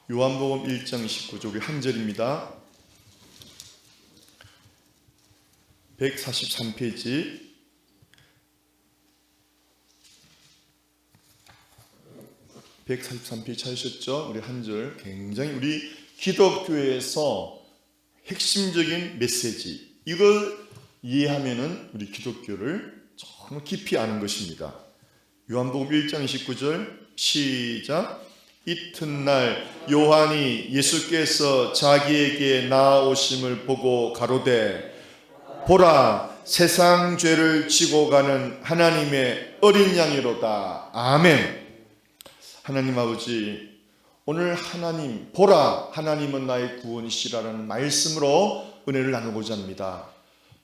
요한복음 1장 29절 우리 한 절입니다. 143페이지 143페이지 찾으셨죠? 우리 한 절 굉장히 우리 기독교에서 핵심적인 메시지, 이걸 이해하면은 우리 기독교를 정말 깊이 아는 것입니다. 요한복음 1장 29절 시작. 이튿날 요한이 예수께서 자기에게 나아오심을 보고 가로되 보라, 세상 죄를 지고 가는 하나님의 어린 양이로다. 아멘. 하나님 아버지, 오늘 하나님, 보라, 하나님은 나의 구원이시라는 말씀으로 은혜를 나누고자 합니다.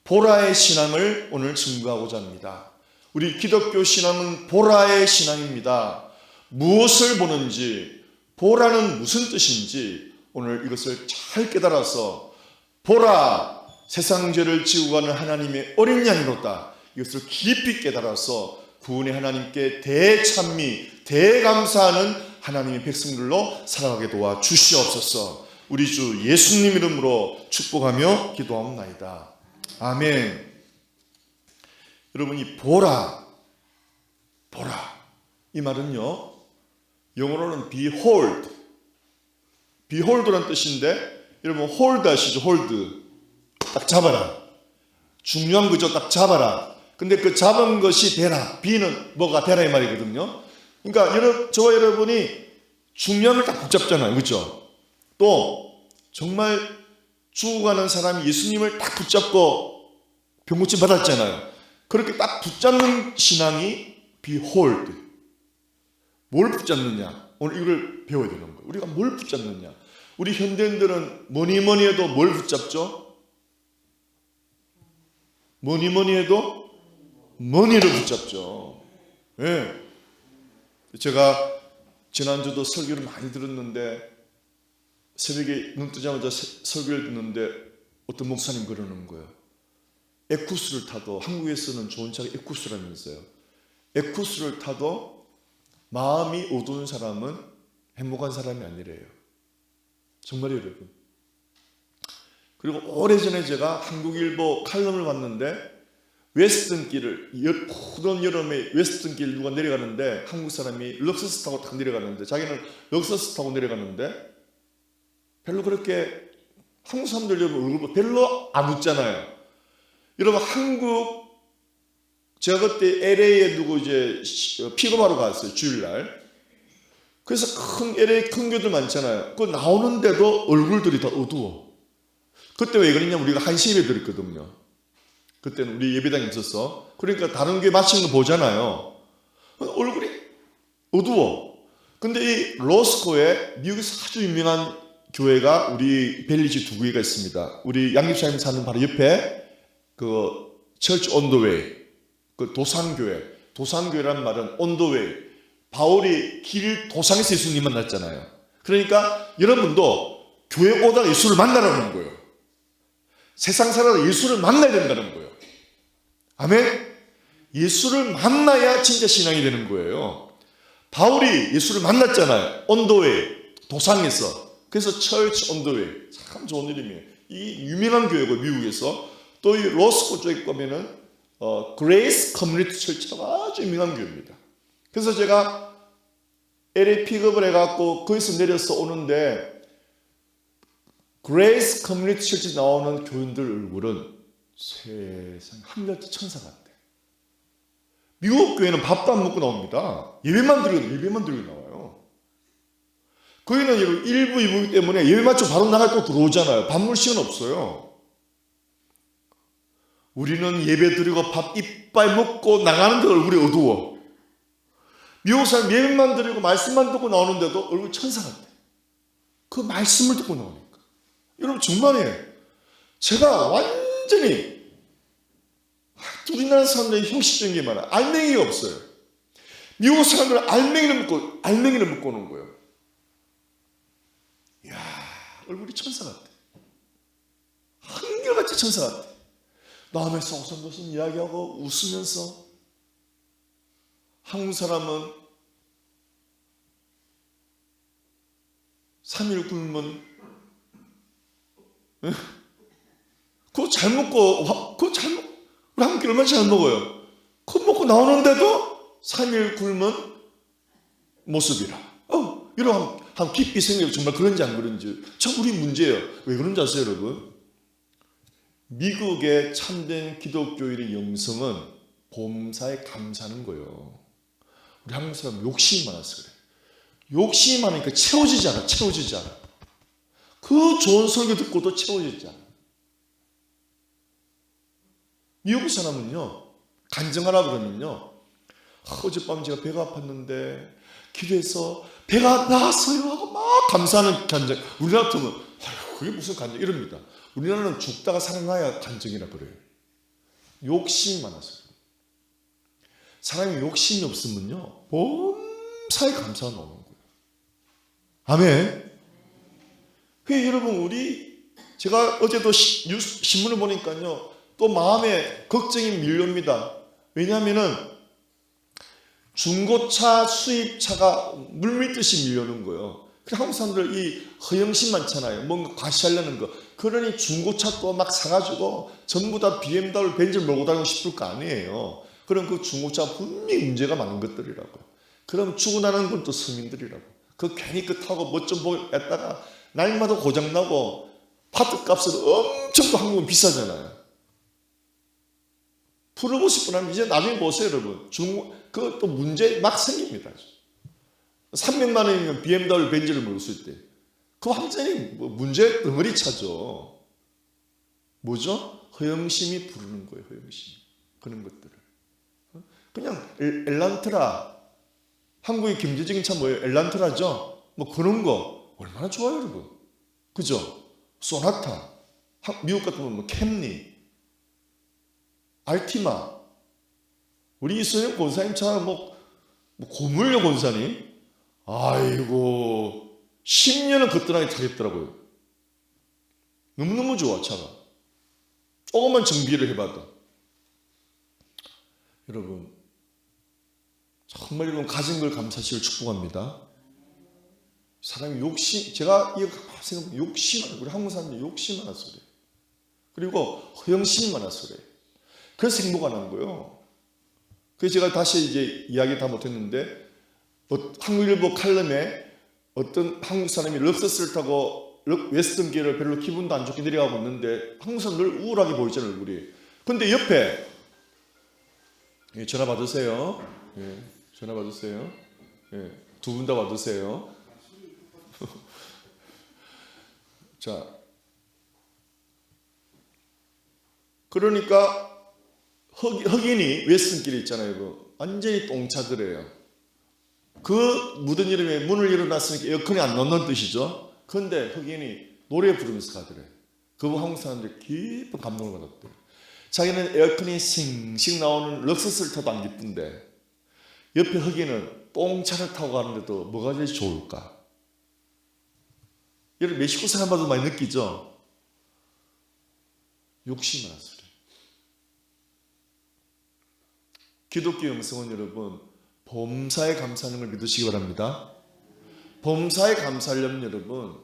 보라의 신앙을 오늘 증거하고자 합니다. 우리 기독교 신앙은 보라의 신앙입니다. 무엇을 보는지, 보라는 무슨 뜻인지 오늘 이것을 잘 깨달아서 보라, 세상 죄를 지고 가는 하나님의 어린 양이로다, 이것을 깊이 깨달아서 구원의 하나님께 대찬미, 대감사하는 하나님의 백성들로 살아가게 도와 주시옵소서. 우리 주 예수님 이름으로 축복하며 기도하옵나이다. 아멘. 여러분, 이 보라, 이 말은요, 영어로는 behold, behold라는 뜻인데, 여러분 hold 아시죠? hold, 딱 잡아라, 중요한 거죠. 딱 잡아라. 근데 그 잡은 것이 되라, be는 뭐가 되라 이 말이거든요. 그러니까 저와 여러분이 중요한 걸 딱 붙잡잖아요, 그렇죠? 또 정말 죽어가는 사람이 예수님을 딱 붙잡고 병고침 받았잖아요. 그렇게 딱 붙잡는 신앙이 behold. 뭘 붙잡느냐? 오늘 이걸 배워야 되는 거예요. 우리가 뭘 붙잡느냐? 우리 현대인들은 뭐니 해도 뭘 붙잡죠? 뭐니 해도 머니를 붙잡죠. 예. 제가 지난주도 설교를 많이 들었는데, 새벽에 눈 뜨자마자 설교를 듣는데 어떤 목사님 그러는 거예요. 에쿠스를 타도, 한국에서는 좋은 차가 에쿠스라면서요. 에쿠스를 타도 마음이 어두운 사람은 행복한 사람이 아니래요. 정말요, 여러분. 그리고 오래전에 제가 한국일보 칼럼을 봤는데, 웨스턴길을, 푸른 여름에 웨스턴길 누가 내려가는데, 한국 사람이 럭서스 타고 딱 내려가는데, 자기는 럭서스 타고 내려가는데 별로 그렇게, 한국 사람들 여러분 얼굴 별로 안 웃잖아요. 여러분 제가 그때 LA에 누구 이제 픽업하러 갔어요, 주일날. 그래서 LA 큰 교들 많잖아요. 그 나오는데도 얼굴들이 다 어두워. 그때 왜 그러냐면 우리가 한시 예배 드렸거든요. 그때는 우리 예배당에 있었어. 그러니까 다른 교회 마치는 거 보잖아요. 얼굴이 어두워. 근데 이 로스코에 미국에서 아주 유명한 교회가 우리 벨리지 두 교회가 있습니다. 우리 양집사님 사는 바로 옆에 그 처치 온 더 웨이, 그 도산교회란 말은 온 더 웨이, 바울이 길 도상에서 예수님 만났잖아요. 그러니까 여러분도 교회 오다가 예수를 만나라는 거예요. 세상 살아도 예수를 만나야 된다는 거예요. 아멘. 예수를 만나야 진짜 신앙이 되는 거예요. 바울이 예수를 만났잖아요. 온 더 웨이, 도상에서. 그래서 처치 온 더 웨이, 참 좋은 이름이에요. 이 유명한 교회고, 미국에서. 또 이 로스코 쪽에 보면은 그레이스 커뮤니티 철치가 아주 유명한 교회입니다. 그래서 제가 LA 픽업을 해갖고 거기서 내려서 오는데, 그레이스 커뮤니티 철치 나오는 교인들 얼굴은 세상 한결같이 천사 같아. 미국 교회는 밥도 안 먹고 나옵니다. 예배만 드리고 나와요. 거기는 1부, 2부 때문에 예배 마치고 바로 나갈 거 들어오잖아요. 밥 먹을 시간 없어요. 우리는 예배 드리고 밥 이빨 먹고 나가는데 얼굴이 어두워. 미국 사람 예배만 드리고 말씀만 듣고 나오는데도 얼굴 천사 같아. 그 말씀을 듣고 나오니까. 여러분 정말이에요. 제가 완전히, 우리나라 사람들이 형식적인 게 많아요. 알맹이가 없어요. 미국 사람들은 알맹이를 먹고 오는 거예요. 이야, 얼굴이 천사 같아. 한결같이 천사 같아. 남의 송선도선 이야기하고 웃으면서. 한국 사람은 3일 굶으면 그거 잘 먹고 우리 한끼 얼마나 잘 먹어요. 그거 먹고 나오는데도 3일 굶은 모습이라. 이런 한 깊이 생각해 정말 그런지 안 그런지 참 우리 문제예요. 왜 그런지 아세요, 여러분? 미국의 참된 기독교인의 영성은 범사에 감사하는 거예요. 우리 한국 사람 욕심이 많아서 그래. 욕심이 많으니까 채워지지 않아. 그 좋은 설교 듣고도 채워지지 않아. 미국 사람은요, 간증하라 그러면요, 어젯밤 제가 배가 아팠는데 기도해서 배가 나았어요 하고 막 감사하는 간증. 우리나라 같으면 그게 무슨 간증 이럽니다. 우리나라는 죽다가 살아나야 간증이라 그래요. 욕심이 많아서. 사람이 욕심이 없으면요, 범사에 감사가 나오는 거예요. 아멘. 여러분, 제가 어제도 신문을 보니까요, 또 마음에 걱정이 밀려옵니다. 왜냐하면은 중고차 수입차가 물밀듯이 밀려오는 거예요. 한국 사람들 이 허영심 많잖아요. 뭔가 과시하려는 거. 그러니 중고차 또 막 사가지고 전부 다 BMW, 벤츠 몰고 다니고 싶을 거 아니에요. 그럼 그 중고차 분명히 문제가 많은 것들이라고요. 그럼 주고 나는 건 또 서민들이라고. 그 괜히 그 타고 멋 좀 보고 했다가 날마다 고장나고 파트 값은 엄청 또 한국은 비싸잖아요. 풀어보실 분 하면 이제 나중에 보세요, 여러분. 그 또 문제 막 생깁니다. 300만 원이면 BMW 벤츠를 몰았을 때. 그 완전히 문제 덩어리 차죠. 뭐죠? 허영심이 부르는 거예요, 허영심. 그런 것들을. 그냥 엘란트라. 한국의 경제적인 차 뭐예요? 엘란트라죠? 뭐 그런 거. 얼마나 좋아요, 여러분. 그죠? 소나타. 미국 같으면 뭐 캠리. 알티마. 우리 이소영 권사님 차 고물려 권사님. 아이고 10년은 거뜬하게 타겠더라고요. 너무너무 좋아 차가. 조금만 정비를 해봐도. 여러분 정말 여러분 가진 걸 감사하시길 축복합니다. 사람이 제가 이거 생각해보면 욕심 많아요. 우리 한국 사람들이 욕심 많아서 그래요. 그리고 허영심이 많아서 그래요. 그래서 행복 안 하는 거예요. 그래서 제가 다시 이제 이야기 다 못했는데 한국일보 칼럼에 어떤 한국 사람이 럭서스를 타고 웨스턴길을 별로 기분도 안 좋게 내려가고 있는데 한국 사람 늘 우울하게 보이잖아요, 얼굴이. 근데 옆에 전화 받으세요. 전화 받으세요. 두 분 다 받으세요. 자, 그러니까 흑인이 웨스턴길에 있잖아요. 완전히 똥차들이에요. 그 묻은 여름에 문을 열어놨으니까 에어컨이 안 나온다는 뜻이죠. 그런데 흑인이 노래 부르면서 가더래요. 그 한국 사람들이 깊은 감동을 받았대요. 자기는 에어컨이 싱싱 나오는 럭서스를 타도 안 기쁜데 옆에 흑인은 똥차를 타고 가는데도 뭐가 제일 좋을까? 여러분 멕시코 사람마다 많이 느끼죠? 욕심 많았어요. 기독교 영성은 여러분 범사에 감사하는 걸 믿으시기 바랍니다. 범사에 감사하려면 여러분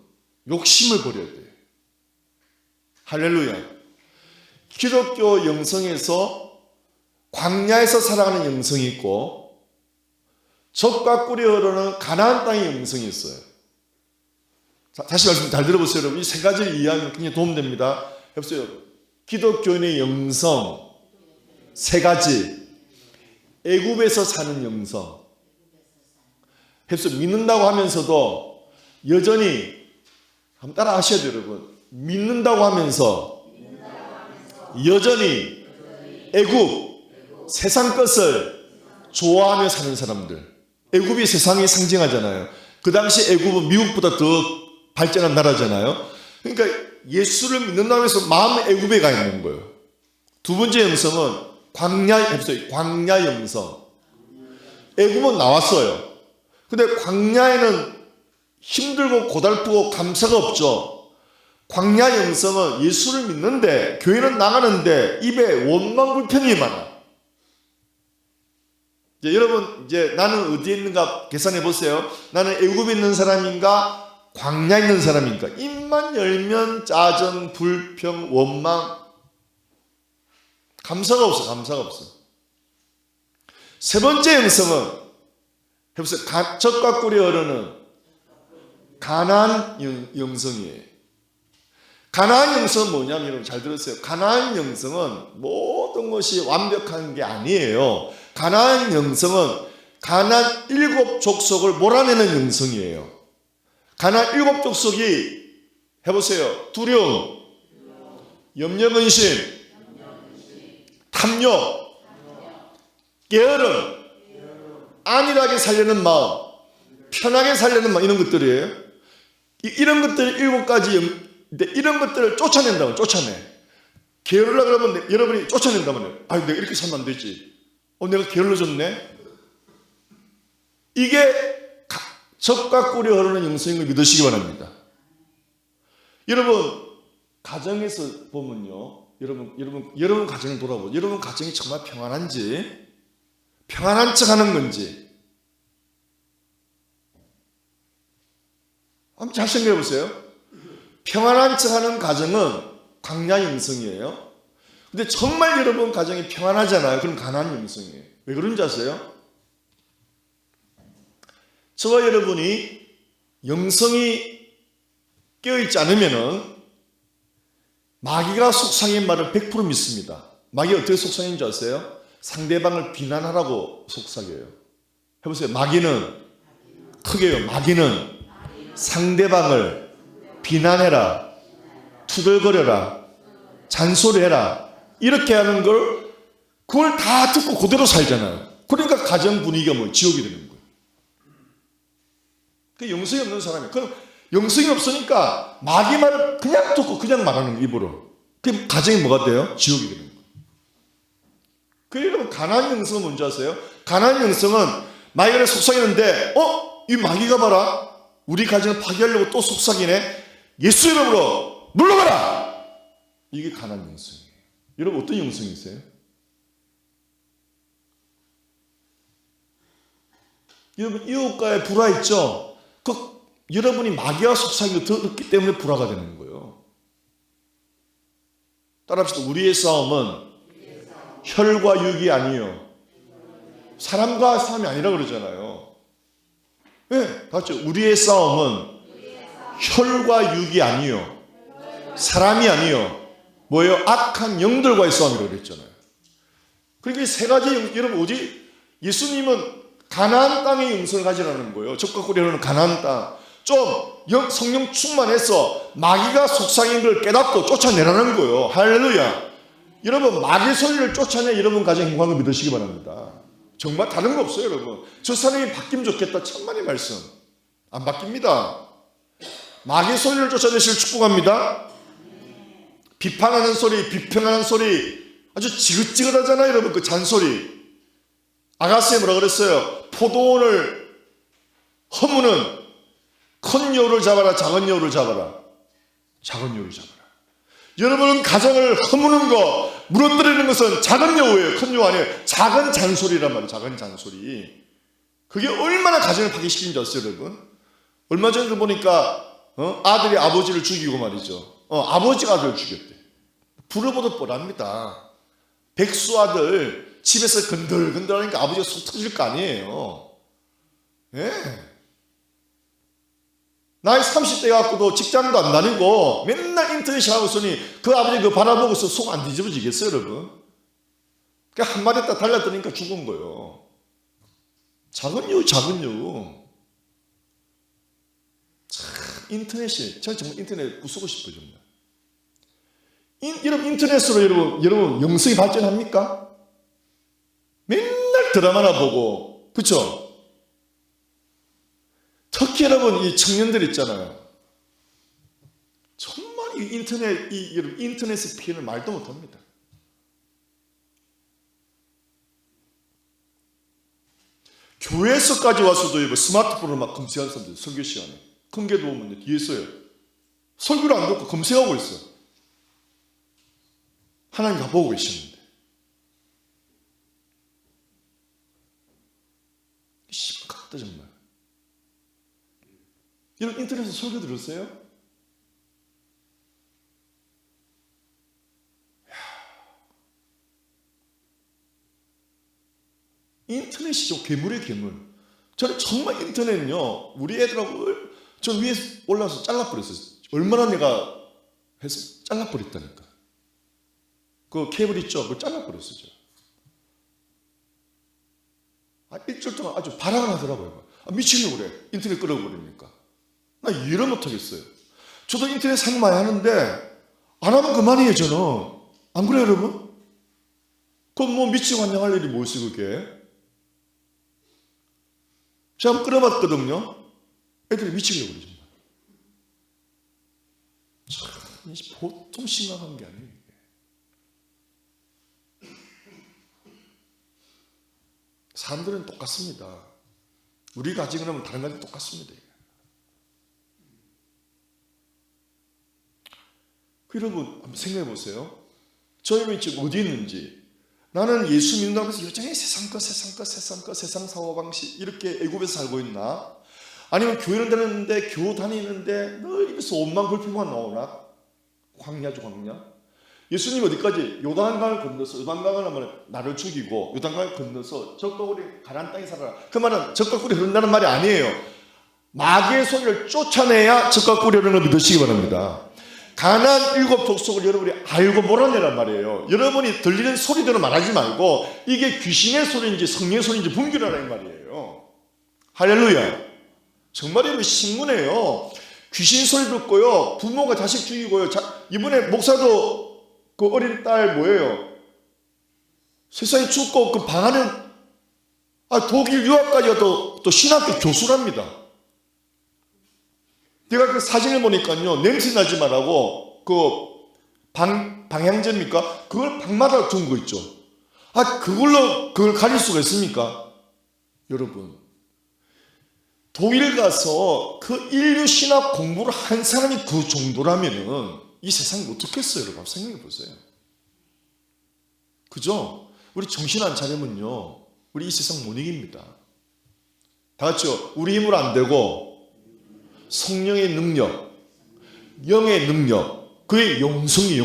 욕심을 버려야 돼요. 할렐루야. 기독교 영성에서 광야에서 살아가는 영성이 있고 젖과 꿀이 흐르는 가나안 땅의 영성이 있어요. 자, 다시 말씀 잘 들어보세요, 여러분. 이 세 가지를 이해하면 굉장히 도움됩니다. 해보세요. 기독교인의 영성 세 가지. 애굽에서 사는 영성. 해서 믿는다고 하면서도 여전히 한번 따라 하셔야 돼요, 여러분. 믿는다고 하면서 여전히 애굽 세상 것을 좋아하며 사는 사람들. 애굽이 세상이 상징하잖아요. 그 당시 애굽은 미국보다 더 발전한 나라잖아요. 그러니까 예수를 믿는다고 해서 마음은 애굽에 가 있는 거예요. 두 번째 영성은 광야 영성. 애굽은 나왔어요. 근데 광야에는 힘들고 고달프고 감사가 없죠. 광야 영성은 예수를 믿는데 교회는 나가는데 입에 원망 불평이 많아. 이제 여러분 이제 나는 어디에 있는가 계산해 보세요. 나는 애굽에 있는 사람인가 광야에 있는 사람이니까 입만 열면 짜증, 불평, 원망, 감사가 없어. 감사가 없어. 세 번째 영성은 해보세요. 젖과 꿀이 흐르는 가나안 영성이에요. 가나안 영성은 뭐냐면 여러분 잘 들으세요. 가나안 영성은 모든 것이 완벽한 게 아니에요. 가나안 영성은 가나안 7 족속을 몰아내는 영성이에요. 가나안 7 족속이 해보세요. 두려움, 염려, 근심, 탐욕, 게으름, 안일하게 살려는 마음, 편하게 살려는 마음, 이런 것들이에요. 이런 것들 7가지 이런 것들을 쫓아낸다면 쫓아내. 게을르라 그러면 여러분이 쫓아낸다면 내가 이렇게 살면 안 되지. 내가 게을러졌네. 이게 젖과 꿀이 흐르는 영성인 걸 믿으시기 바랍니다. 여러분 가정에서 보면요, 여러분 가정을 돌아보죠. 여러분 가정이 정말 평안한지, 평안한 척하는 건지 한번 잘 생각해 보세요. 평안한 척하는 가정은 광야 영성이에요. 근데 정말 여러분 가정이 평안하잖아요. 그럼 가나안 영성이에요. 왜 그런지 아세요? 저와 여러분이 영성이 깨어있지 않으면은 마귀가 속삭인 말을 100% 믿습니다. 마귀가 어떻게 속삭이는 줄 아세요? 상대방을 비난하라고 속삭여요. 해보세요. 마귀는 크게요. 마귀는 상대방을 비난해라, 투덜거려라, 잔소리해라, 이렇게 하는 걸 그걸 다 듣고 그대로 살잖아요. 그러니까 가정 분위기가 지옥이 되는 거예요. 그 영성이 없는 사람이에요. 그럼 영성이 없으니까 마귀 말을 그냥 듣고 그냥 말하는 거예요, 입으로. 그럼 가정이 뭐가 돼요? 지옥이 되는 거예요. 그래서 여러분 가나안 영성은 뭔지 아세요? 가나안 영성은 마귀가 속삭이는데 이 마귀가 봐라, 우리 가정을 파괴하려고 또 속삭이네. 예수 이름으로 물러가라. 이게 가나안 영성이에요. 여러분 어떤 영성이세요? 여러분 이웃과의 불화 있죠? 여러분이 마귀와 속삭이고 들었기 때문에 불화가 되는 거예요. 따라합시다. 우리의 싸움은 혈과 육이 아니요 사람과 싸움이 아니라 그러잖아요. 네, 같이 우리의 싸움은 혈과 육이 아니요 사람이 아니요 뭐예요? 악한 영들과의 싸움이라고 그랬잖아요. 그러니까 세 가지 여러분 오직 예수님은 가나안 땅의 영성을 가지라는 거예요. 젖과 꿀이 흐르는 가나안 땅. 좀 성령 충만해서 마귀가 속삭인 걸 깨닫고 쫓아내라는 거예요. 할렐루야. 여러분 마귀 소리를 쫓아내 여러분 가정 행복한 걸 믿으시기 바랍니다. 정말 다른 거 없어요. 여러분 저 사람이 바뀌면 좋겠다 천만의 말씀 안 바뀝니다. 마귀 소리를 쫓아내실 축복합니다. 비판하는 소리, 비평하는 소리 아주 지긋지긋하잖아요. 여러분 그 잔소리. 아가스에 뭐라 그랬어요? 포도원을 허무는 큰 여우를 잡아라, 작은 여우를 잡아라. 작은 여우를 잡아라. 여러분은 가정을 허무는 거, 무너뜨리는 것은 작은 여우예요. 큰 여우 아니에요. 작은 잔소리란 말이에요. 작은 잔소리. 그게 얼마나 가정을 파괴시키는 줄 아세요, 여러분? 얼마 전에 보니까 아들이 아버지를 죽이고 말이죠. 아버지가 아들을 죽였대. 불을 보듯 뻔합니다. 백수 아들 집에서 건들건들하니까 아버지가 속 터질 거 아니에요. 예. 나이 30대 갖고도 직장도 안 다니고 맨날 인터넷 하고 있으니 그 아버지 그 바라보고서 속 안 뒤집어지겠어요, 여러분? 그러니까 한마디 딱 달라뜨리니까 죽은 거예요. 작은 여우, 작은 여우. 참, 인터넷이, 저는 정말 인터넷 부수고 싶어요, 정말. 여러분, 인터넷으로 여러분, 영성이 발전합니까? 맨날 드라마나 보고, 그쵸? 특히 여러분, 이 청년들 있잖아요. 정말 이 여러분, 인터넷의 피해를 말도 못 합니다. 교회에서까지 와서도 스마트폰으로 막 검색하는 사람들, 설교 시간에. 큰 게 도우면 뒤에서요. 설교를 안 듣고 검색하고 있어. 하나님 다 보고 계시는데. 심각하다, 정말. 이런 인터넷에서 설교 들었어요? 인터넷이죠. 괴물이에요, 괴물. 저는 정말 인터넷은요, 우리 애들하고 저 위에 올라와서 잘라버렸어요. 얼마나 내가 해서 잘라버렸다니까. 그 케이블 있죠? 그걸 잘라버렸어요. 일주일 동안 아주 발악을 하더라고요. 미치려고 그래. 인터넷 끌어버리니까. 나 이해를 못하겠어요. 저도 인터넷 사용 많이 하는데 안 하면 그만이에요, 저는. 안 그래요, 여러분? 그럼 뭐 미치고 환장할 일이 뭐 있어, 그게? 제가 한번 끌어봤거든요. 애들이 미치려고 그래, 정말. 참, 보통 심각한 게 아니에요. 사람들은 똑같습니다. 우리가 가지고 나면 다른 가지 똑같습니다. 여러분 한번 생각해 보세요. 저희는 지금 어디 있는지. 나는 예수 믿는다고 해서 여전히 세상 것, 세상 것, 세상 것, 세상 사고방식 이렇게 애굽에서 살고 있나? 아니면 교회를 다니는데 교회 다니는데 늘 입에서 옷만 불필만 나오나? 광야죠, 광야. 예수님 어디까지? 요단강을 건너서, 요단강을 하면 나를 죽이고 요단강을 건너서 적과 꿀이 가나안 땅에 살아라. 그 말은 적과 꿀이 흐른다는 말이 아니에요. 마귀의 소리를 쫓아내야 적과 꿀이 흐르는 걸 믿으시기 바랍니다. 가나안 7 족속을 여러분이 알고 몰아내란 말이에요. 여러분이 들리는 소리대로 말하지 말고 이게 귀신의 소리인지 성령의 소리인지 분별하라는 말이에요. 할렐루야. 정말 여러분 신문해요. 귀신 소리 듣고요, 부모가 자식 죽이고요. 이번에 목사도 그 어린 딸 뭐예요? 세상에 죽고 그 방 안에 독일 유학까지 또 신학교 교수랍니다. 내가 그 사진을 보니까요, 냄새 나지 말라고 방향제입니까? 그걸 방마다 둔 거 있죠. 그걸로 그걸 가릴 수가 있습니까? 여러분, 독일 가서 그 인류 신학 공부를 한 사람이 그 정도라면은 이 세상이 어떻겠어요, 여러분? 생각해 보세요. 그죠? 우리 정신 안 차리면요, 우리 이 세상 못 이깁니다. 다 같이요. 우리 힘으로 안 되고 성령의 능력, 영의 능력, 그의 영성이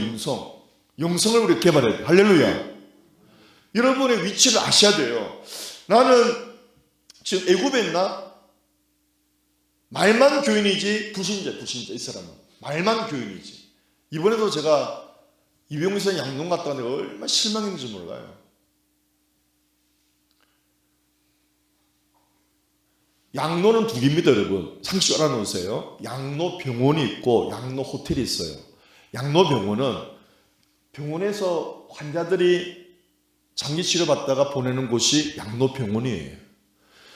영성을 우리 개발해야 돼요. 할렐루야. 여러분의 위치를 아셔야 돼요. 나는 지금 애굽에 있나? 말만 교인이지 불신자 이 사람은 말만 교인이지. 이번에도 제가 이병선 양동 갔다 왔는데 얼마나 실망했는지 몰라요. 양로는 두 개입니다, 여러분. 상식 알아놓으세요. 양로 병원이 있고 양로 호텔이 있어요. 양로 병원은 병원에서 환자들이 장기 치료받다가 보내는 곳이 양로 병원이에요.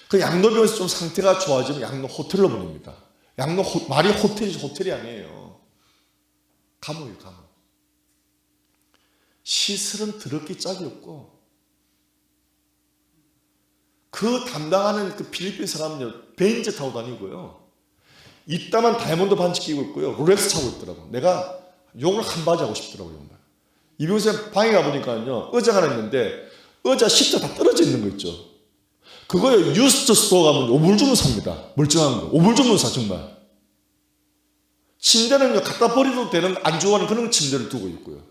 그 양로 병원에서 좀 상태가 좋아지면 양로 호텔로 보냅니다. 말이 호텔이지 호텔이 아니에요. 감옥이에요, 감옥. 시설은 더럽게 짝이 없고, 그 담당하는 그 필리핀 사람은요, 벤츠 타고 다니고요, 이따만 다이아몬드 반지 끼고 있고요, 롤렉스 타고 있더라고. 내가 욕을 한 바지 하고 싶더라고요, 정말. 이병선 방에 가보니까요, 의자가 하나 있는데 의자 시트 다 떨어져 있는 거 있죠. 그거요, 유스트 스토어 가면 5불 주면 삽니다. 멀쩡한 거 5불 주면 사. 정말. 침대는요, 갖다 버려도 되는 안 좋아하는 그런 침대를 두고 있고요,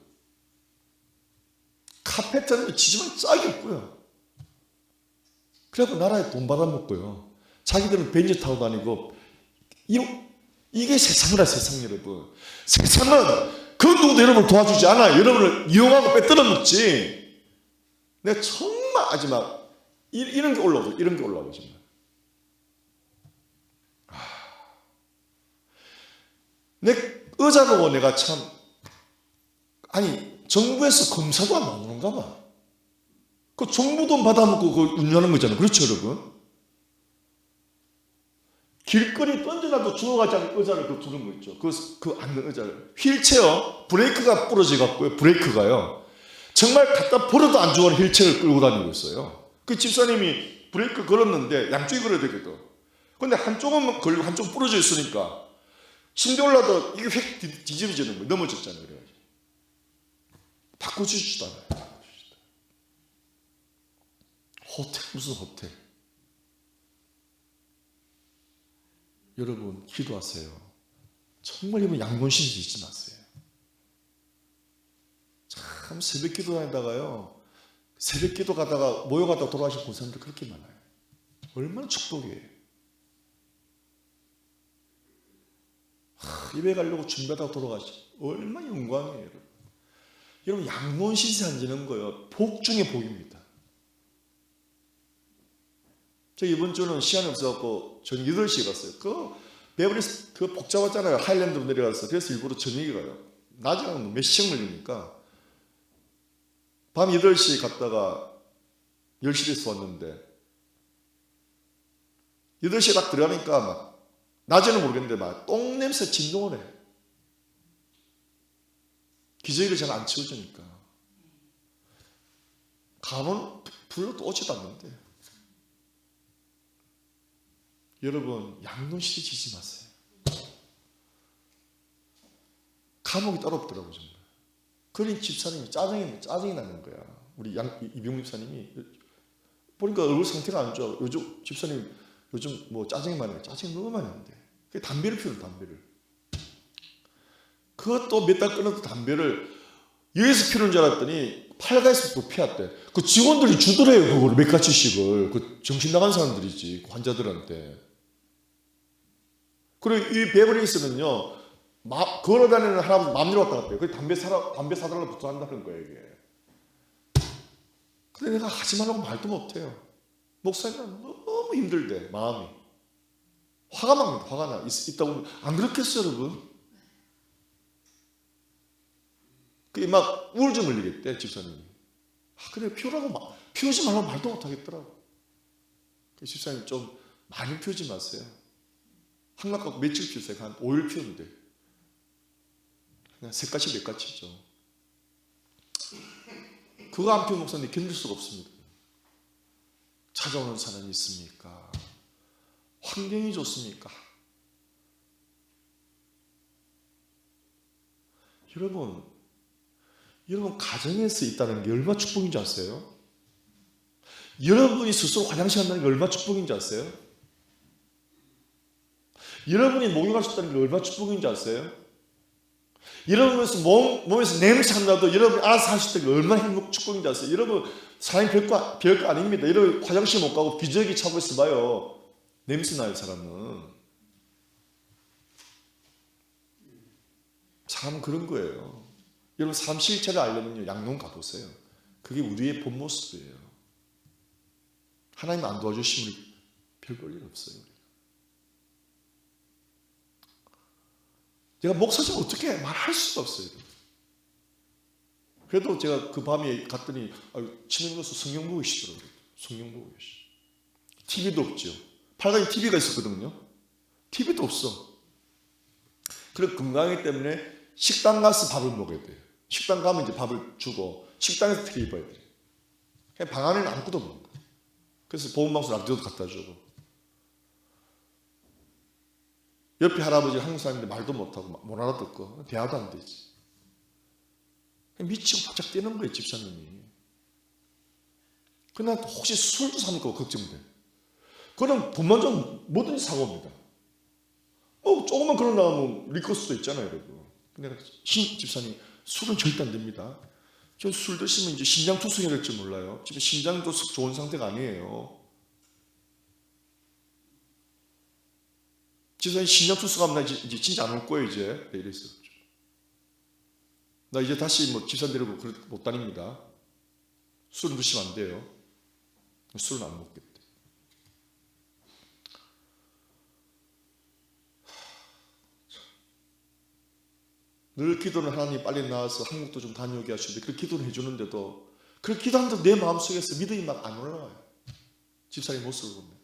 카페트는 지지만 짝이 없고요. 그래갖고 나라에 돈 받아먹고요, 자기들은 벤츠 타고 다니고. 이게 세상이라, 세상. 여러분, 세상은 그 누구도 여러분을 도와주지 않아요. 여러분을 이용하고 빼들어 먹지. 내가 정말 마지막 이런 게 올라오죠. 이런 게 올라오죠, 정말. 내 의자 보고 내가 참, 정부에서 검사도 안 나오는가 봐. 그 정부 돈 받아먹고 그걸 운영하는 거잖아요. 그렇죠, 여러분? 길거리 던져놔도 주워가지 않은 의자를 두는 거 있죠. 그 앉는 의자를. 휠체어, 브레이크가 부러져 갖고요, 브레이크가요. 정말 갖다 버려도 안 좋아하는 휠체어를 끌고 다니고 있어요. 그 집사님이 브레이크 걸었는데 양쪽이 걸어야 되거든. 근데 한쪽은 걸리고 한쪽은 부러져 있으니까 침대 올라도 이게 휙 뒤집어지는 거예요. 넘어졌잖아요. 그래가지고. 바꿔주지도 않아요. 호텔, 무슨 호텔. 여러분 기도하세요. 정말 여러분 양론신 짓지 마세요. 참 새벽 기도 다니다가요, 새벽 기도 가다가 모여가다가 돌아가신 권사님들 그렇게 많아요. 얼마나 축복이에요. 예배 가려고 준비하다가 돌아가시, 얼마나 영광이에요. 여러분, 여러분 양론신세 안 지는 거예요. 복 중에 복입니다. 저 이번 주는 시간이 없어갖고 저녁 8시에 갔어요. 매번에 그 복잡하잖아요. 하일랜드로 내려가서. 그래서 일부러 저녁에 가요. 낮에는 몇 시간 걸리니까. 밤 8시에 갔다가 10시에서 왔는데 8시에 딱 들어가니까 막 낮에는 모르겠는데 막 똥냄새 진동을 해. 기저귀를 잘 안 치워주니까. 가면 불러도 오지도 않는데. 여러분 양론시대 지지 마세요. 감옥이 따로 없더라고요. 정말. 그런 집사님이 짜증이 나는 거야. 우리 이병훈 집사님이 보니까 얼굴 상태가 안 좋아. 요즘 집사님 요즘 뭐 짜증이 많아요. 짜증이 너무 많이 나는데 담배를 피우는 담배를. 그것도 몇 달 끊어도 담배를 여기서 피우는 줄 알았더니 팔가에서 또 피웠대. 그 직원들이 주더래요. 그거를 몇 가지씩을. 그 정신 나간 사람들이지. 그 환자들한테. 그리고 이 베버리힐스는요, 걸어다니는 할아버지 맘대로 왔다 갔대요. 그래서 담배 사달라고 부탁한다는 거예요, 이게. 근데 내가 하지 말라고 말도 못해요. 목사님은 너무 힘들대, 마음이. 화가 납니다, 화가 나. 있다고. 안 그렇겠어요, 여러분? 그게 막 우울증 걸리겠대, 집사님이. 그래, 피우지 말라고 말도 못 하겠더라고. 집사님 좀 많이 피우지 마세요. 한각 갖고 며칠 피우세요? 한 5일 피우는데. 그냥 몇 가지죠. 그거 안 피운 목사님 견딜 수가 없습니다. 찾아오는 사람이 있습니까? 환경이 좋습니까? 여러분 가정에서 있다는 게 얼마나 축복인지 아세요? 여러분이 스스로 화장실 간다는 게 얼마나 축복인지 아세요? 여러분이 목욕할 수 있다는 게 얼마나 축복인지 아세요? 여러분에서 몸에서 냄새 안 나도 여러분이 알아서 할 수 있다는 게 얼마나 축복인지 아세요? 여러분 사람이 별거 아닙니다. 여러분 화장실 못 가고 기저귀 차고 있어봐요. 냄새 나요. 사람은 그런 거예요. 여러분 삶 실체를 알려면요, 양론 가보세요. 그게 우리의 본 모습이에요. 하나님 안 도와주시면 별 볼 일 없어요. 제가 목사님 어떻게 말할 수가 없어요. 그래도 제가 그 밤에 갔더니 치매로서 성경 보고 계시더라고요. 성경 보고 계시. TV도 없죠. 팔각에 TV가 있었거든요. TV도 없어. 그리고 건강하기 때문에 식당 가서 밥을 먹어야 돼요. 식당 가면 이제 밥을 주고 식당에서 TV 봐야 돼요. 그냥 방 안에는 아무것도 없는 거예요. 그래서 보험방송 라디오도 갖다 주고. 옆에 할아버지 한국 사람인데 말도 못하고 못 알아듣고 대화도 안 되지. 미치고 바짝 뛰는 거예요, 집사님이. 그러나 혹시 술도 사니까 걱정돼. 그럼 돈만 좀 뭐든지 사고옵니다. 조금만 그러고 나면 리커스도 있잖아요, 여러분. 근데 집사님 술은 절대 안 됩니다. 저 술 드시면 이제 신장 투석해야 될지 몰라요. 지금 신장도 좋은 상태가 아니에요. 집사님 신장 투석하면 나 이제 진짜 안 올 거예요, 이제. 네, 이랬어요. 나 이제 다시 집사 데리고 못 다닙니다. 술은 드시면 안 돼요. 술은 안 먹겠대. 늘 기도는 하나님 빨리 나와서 한국도 좀 다녀오게 하시는데 그 기도는 해주는데도 그 기도하는데 내 마음속에서 믿음이 막 안 올라와요. 집사님 모습을 보면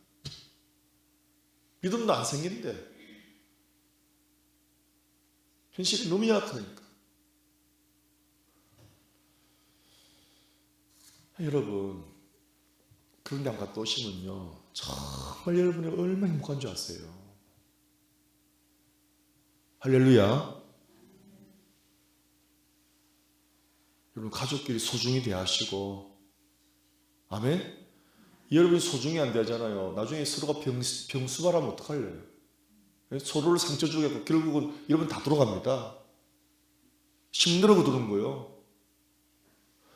믿음도 안 생긴대. 현실이 너무 약하니까. 여러분 그런 데 한번 갔다 오시면요, 정말 여러분이 얼마나 행복한 줄 아세요? 할렐루야. 여러분 가족끼리 소중히 대하시고, 아멘? 여러분이 소중히 안 대하잖아요. 나중에 서로가 병수발하면 어떡할래요? 서로를 상처 주고 결국은 여러분 다 돌아갑니다. 힘들어고 도는 거예요.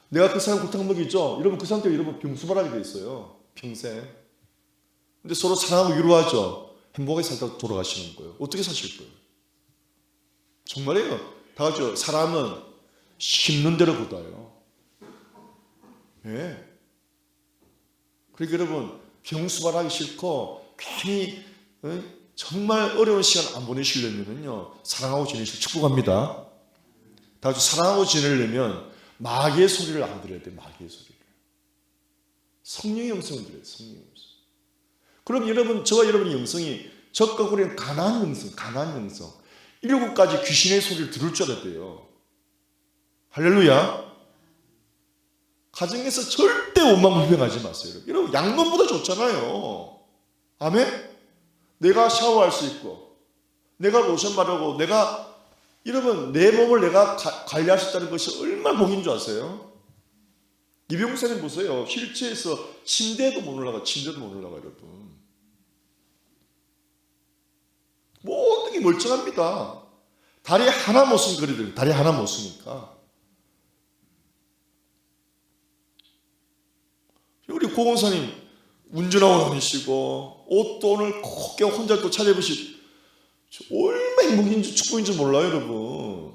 내가 그 사람 골탕 먹이죠. 여러분 그 상태로 여러분 병수발하게 돼 있어요. 평생. 근데 서로 사랑하고 위로하죠. 행복하게 살다 돌아가시는 거예요. 어떻게 사실 거예요? 정말이에요. 다 같이 사람은 심는 대로 굳어요. 예. 그러니까 여러분 병수발하기 싫고 괜히 정말 어려운 시간 안 보내시려면요 사랑하고 지내시길 축복합니다. 다 같이 사랑하고 지내려면 마귀의 소리를 안 들어야 돼. 마귀의 소리를. 성령의 음성을 들어야 돼. 성령의 음성. 그럼 여러분 저와 여러분의 영성이 적과 우리는 가난한 영성, 가난한 영성. 7가지 귀신의 소리를 들을 줄 알아야 돼요. 할렐루야. 가정에서 절대 원망불평하지 마세요. 여러분 양놈보다 좋잖아요. 아멘. 내가 샤워할 수 있고 내가 로션 바르고 내가 여러분 내 몸을 내가 관리할 수 있다는 것이 얼마나 복인 줄 아세요? 이병사님 보세요. 휠체어에서 침대도 못 올라가. 침대도 못 올라가 여러분. 모든 게 멀쩡합니다. 다리 하나 못 쓰니까 그래도 다리 하나 못 쓰니까. 우리 고건사님 운전하고 다니시고 옷도 오늘 꼭 껴 혼자 또 찾아보시. 얼마나 행복인지 축복인지 몰라요 여러분.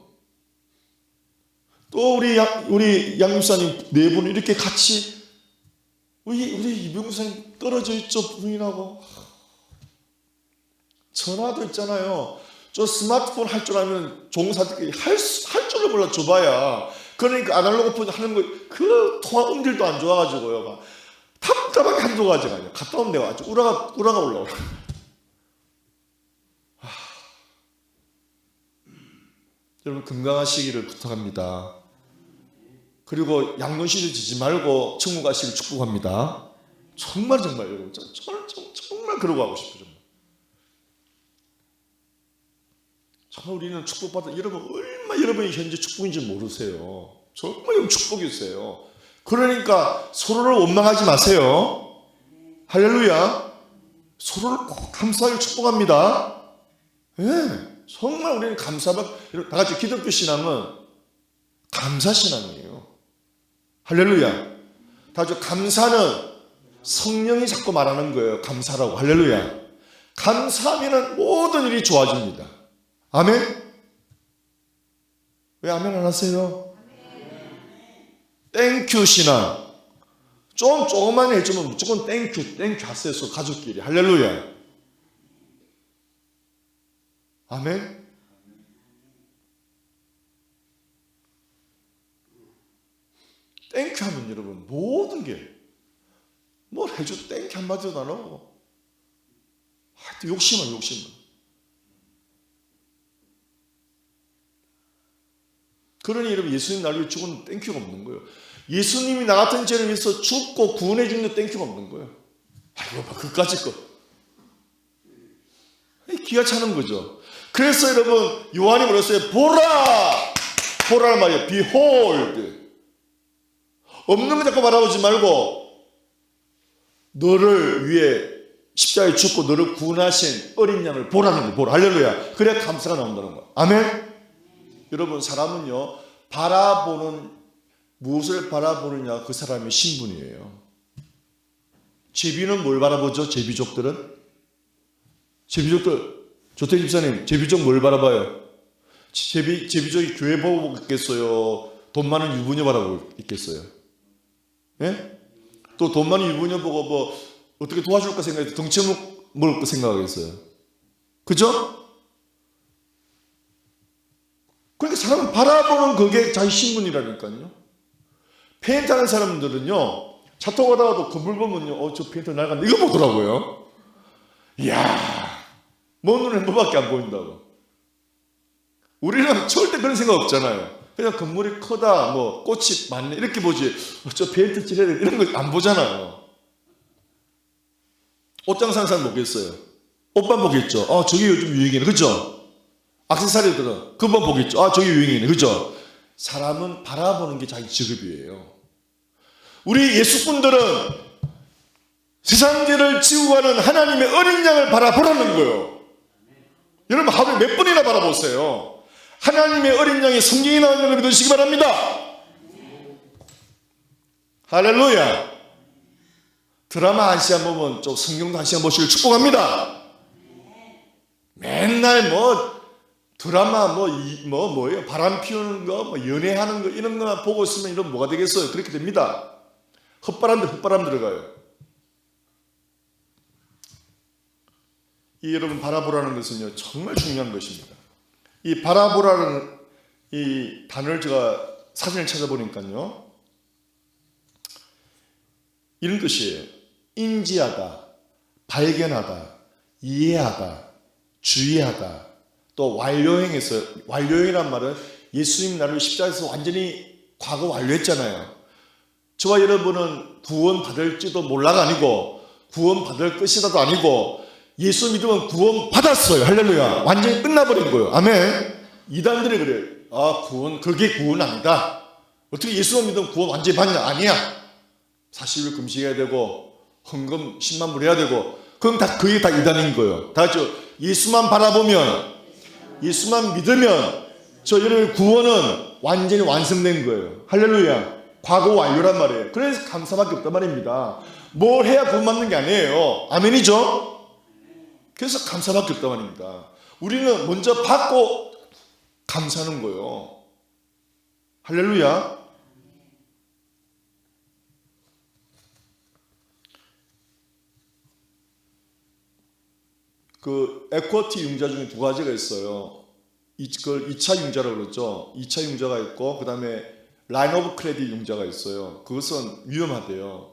또 우리 양육사님 네 분 이렇게 같이 우리 이병사님 떨어져 있죠. 부인하고 전화도 있잖아요. 저 스마트폰 할 줄 알면 종사들끼리 할 줄을 몰라 줘봐야. 그러니까 아날로그 폰 하는 거 그 통화 음질도 안 좋아가지고요. 막 답답하게 한두 가지가 아니에요. 갔다 오면 내가 아주 우라가 올라오라. 여러분 건강하시기를 부탁합니다. 그리고 양론시를 지지 말고 천국 가시기를 축복합니다. 정말 여러분 정말 그러고 하고 싶어요. 정말 우리는 축복받아. 여러분 얼마나 여러분이 현재 축복인지 모르세요. 정말 여러분 축복이세요. 그러니까 서로를 원망하지 마세요. 할렐루야. 서로를 꼭 감사하게 축복합니다. 예. 정말 우리는 감사받. 다 같이 기독교 신앙은 감사 신앙이에요. 할렐루야. 다 같이 감사는 성령이 자꾸 말하는 거예요. 감사라고. 할렐루야. 감사하면 모든 일이 좋아집니다. 아멘? 왜 아멘 안 하세요? 땡큐 신앙. 조금만 해주면 무조건 땡큐 하세요. 가족끼리. 할렐루야. 아멘? 땡큐 하면 여러분 모든 게 뭘 해줘도 땡큐 한마디도 안 하고 하여튼 욕심만. 그러니 여러분 예수님 나를 위해 죽은 땡큐가 없는 거예요. 예수님이 나 같은 죄를 위해서 죽고 구원해 주는 땡큐가 없는 거예요. 이거 봐 그까짓 거. 기가 차는 거죠. 그래서 여러분 요한이 그랬어요. 보라는 말이에요. Behold. 없는 거 자꾸 바라보지 말고 너를 위해 십자가에 죽고 너를 구원하신 어린 양을 보라는 거예요. 보라. 할렐루야. 그래야 감사가 나온다는 거예요. 아멘. 여러분 사람은요 무엇을 바라보느냐 그 사람의 신분이에요. 제비는 뭘 바라보죠? 제비족들 조태 집사님 제비족 뭘 바라봐요? 제비족이 교회 보고 있겠어요? 돈 많은 유부녀 바라보고 있겠어요? 예? 또 돈 많은 유부녀 보고 뭐 어떻게 도와줄까 생각해서 덩치 먹을 거 생각하겠어요? 그죠? 그러니까 사람은 바라보는 그게 자기 신분이라니까요. 페인트하는 사람들은요 차 타고 가다가도 건물 보면요 저 페인트 낡았네 이거 보더라고요. 이야 먼 눈에 뭐밖에 안 보인다고. 우리는 절대 그런 생각 없잖아요. 그냥 건물이 크다 뭐 꽃이 많네 이렇게 보지 저 페인트 칠해야 돼 이런 거 안 보잖아요. 옷장 사는 사람 보겠어요? 옷만 보겠죠. 저게 요즘 유행이네 그죠? 액세서리들은 그만 보겠죠. 저게 유행이네 그죠? 사람은 바라보는 게 자기 직업이에요. 우리 예수꾼들은 세상 죄를 지고 가는 하나님의 어린 양을 바라보라는 거예요. 여러분 하루에 몇 번이나 바라보세요. 하나님의 어린 양이 성경에 나오는 걸 믿으시기 바랍니다. 할렐루야. 드라마 한 시간 보면 좀 성경도 한 시간 보시길 축복합니다. 맨날 드라마 뭐예요? 바람 피우는 거, 연애하는 거 이런 거만 보고 있으면 이런 뭐가 되겠어요? 그렇게 됩니다. 헛바람 들어가요. 이 여러분 바라보라는 것은요 정말 중요한 것입니다. 이 바라보라는 이 단어를 제가 사전을 찾아보니까요 이런 뜻이에요. 인지하다, 발견하다, 이해하다, 주의하다, 또 완료행에서, 완료행이란 말은 예수님 나를 십자가에서 완전히 과거 완료했잖아요. 저와 여러분은 구원 받을지도 몰라가 아니고 구원 받을 것이다도 아니고 예수 믿으면 구원 받았어요. 할렐루야. 완전히 끝나버린 거예요. 아멘. 이단들이 그래요. 아, 그게 구원 아니다. 어떻게 예수만 믿으면 구원 완전히 받냐? 아니야. 40일 금식해야 되고 헌금 10만 불 해야 되고 그게 다 이단인 거예요. 다 같이 예수만 바라보면, 예수만 믿으면 저 여러분의 구원은 완전히 완성된 거예요. 할렐루야. 과거 완료란 말이에요. 그래서 감사밖에 없단 말입니다. 뭘 해야 구원 받는 게 아니에요. 아멘이죠? 그래서 감사밖에 없단 말입니다. 우리는 먼저 받고 감사하는 거예요. 할렐루야. 그 에쿼티 융자 중에 두 가지가 있어요. 그걸 2차 융자라고 그러죠. 2차 융자가 있고 그 다음에 라인 오브 크레딧 융자가 있어요. 그것은 위험하대요.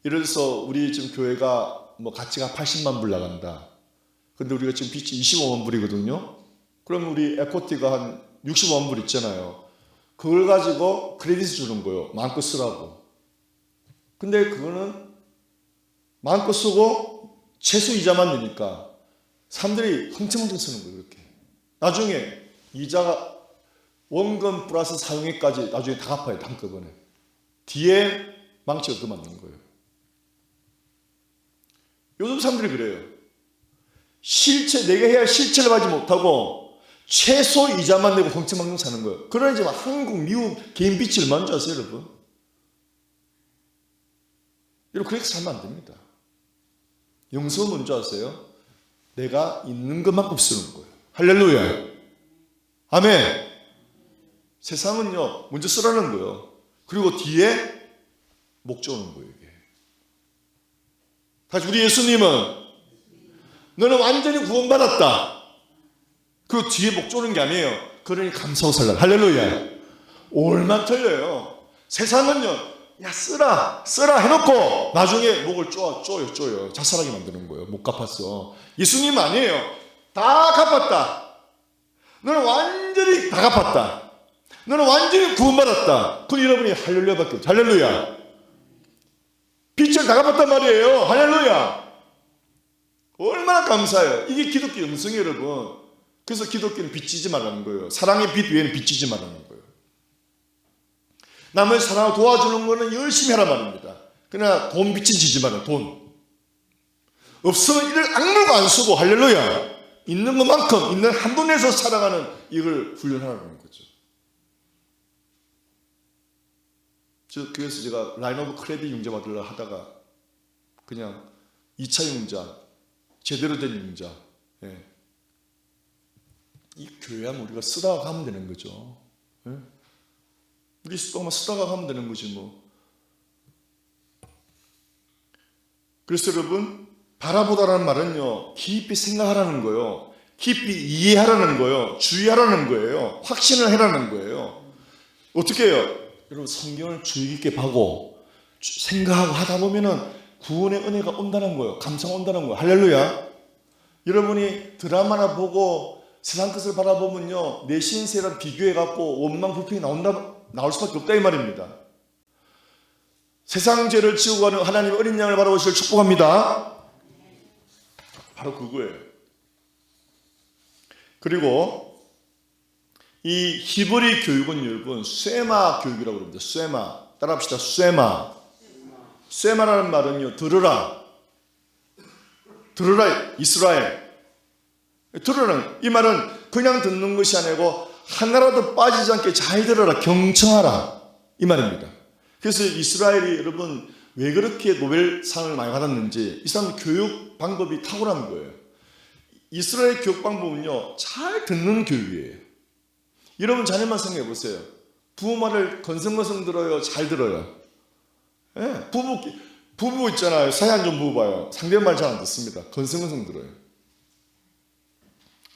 예를 들어서 우리 지금 교회가 가치가 80만 불 나간다. 근데 우리가 지금 빚이 25만 불이거든요. 그럼 우리 에쿼티가 한 65만 불 있잖아요. 그걸 가지고 크레딧을 주는 거예요. 마음껏 쓰라고. 근데 그거는 마음껏 쓰고 최소 이자만 내니까 사람들이 흥청흥청 쓰는 거예요. 그렇게. 나중에 이자가 원금 플러스 사용액까지 나중에 다 갚아요. 한꺼번에. 뒤에 망치가 더 맞는 거예요. 요즘 사람들이 그래요. 내가 해야 할 실체를 하지 못하고 최소 이자만 내고 흥청망청 사는 거예요. 그러니 지금 한국, 미국 개인 빚이 얼마인 줄 아세요, 여러분? 여러분 그렇게 살면 안 됩니다. 영성은 뭔지 아세요? 내가 있는 것만큼 쓰는 거예요. 할렐루야. 아멘. 세상은요 먼저 쓰라는 거예요. 그리고 뒤에 목적 오는 거예요. 이게. 다시 우리 예수님은 너는 완전히 구원받았다. 그 뒤에 목적 오는 게 아니에요. 그러니 감사하고 살라. 할렐루야. 얼마나 틀려요. 세상은요 야 쓰라 해놓고 나중에 목을 쪼요. 자살하게 만드는 거예요. 못 갚았어. 예수님은 아니에요. 다 갚았다. 너는 완전히 다 갚았다. 너는 완전히 구원받았다. 그 여러분이 할렐루야밖에 없죠. 할렐루야. 빚을 다 갚았단 말이에요. 할렐루야. 얼마나 감사해요. 이게 기독교 영성이에요, 여러분. 그래서 기독교는 빚지지 말라는 거예요. 사랑의 빚 외에는 빚지지 말라는 거예요. 남을 사랑하고 도와주는 거는 열심히 하란 말입니다. 그러나 돈 빚은 지지 마라. 돈. 없으면 이를 악물고 안 쓰고 할렐루야. 있는 것만큼 있는 한돈에서 살아가는 이걸 훈련하라는 거죠. 그래서 제가 라인 오브 크레딧 융자 받으려 하다가 그냥 2차 융자 제대로 된 융자. 예. 이 교회 하면 우리가 쓰다가 가면 되는 거죠. 예? 우리 쓰다가 가면 되는 거지 뭐. 그래서 여러분 바라보다라는 말은요 깊이 생각하라는 거예요. 깊이 이해하라는 거예요. 주의하라는 거예요. 확신을 해라는 거예요. 어떻게 해요? 여러분 성경을 주의 깊게 보고 생각하고 하다 보면은 구원의 은혜가 온다는 거예요. 감사가 온다는 거예요. 할렐루야. 여러분이 드라마나 보고 세상 것을 바라보면요 내 신세랑 비교해갖고 원망 불평이 나올 수밖에 없다 이 말입니다. 세상 죄를 지우고 가는 하나님의 어린 양을 바라보시길 축복합니다. 바로 그거예요. 그리고 이 히브리 교육은 여러분 쇠마 교육이라고 합니다. 쇠마. 따라합시다. 쇠마. 쇠마라는 말은요 들으라 이스라엘. 들으라는 이 말은 그냥 듣는 것이 아니고 하나라도 빠지지 않게 잘 들어라, 경청하라 이 말입니다. 그래서 이스라엘이 여러분 왜 그렇게 노벨상을 많이 받았는지 이 사람 교육 방법이 탁월한 거예요. 이스라엘 교육 방법은요, 잘 듣는 교육이에요. 여러분 자녀만 생각해 보세요. 부모 말을 건성건성 들어요, 잘 들어요? 예, 부부 있잖아요. 사이 안 좋은 부부 봐요. 상대방 말 잘 안 듣습니다. 건성건성 들어요.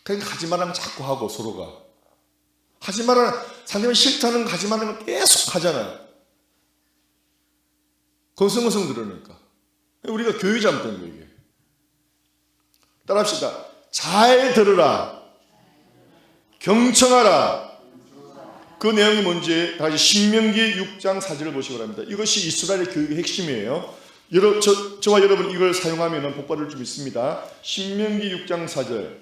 그러니까 하지 말라면 자꾸 하고 서로가. 하지 말라는, 상대방 싫다는 거 하지 말라는 거 계속 하잖아요. 건성건성 들으니까. 우리가 교육이 잘못된 거예요, 이게. 따라합시다. 잘 들으라. 경청하라. 그 내용이 뭔지 다 같이 신명기 6장 4절을 보시기 바랍니다. 이것이 이스라엘의 교육의 핵심이에요. 저와 여러분 이걸 사용하면 복 받을 줄 믿습니다. 신명기 6장 4절.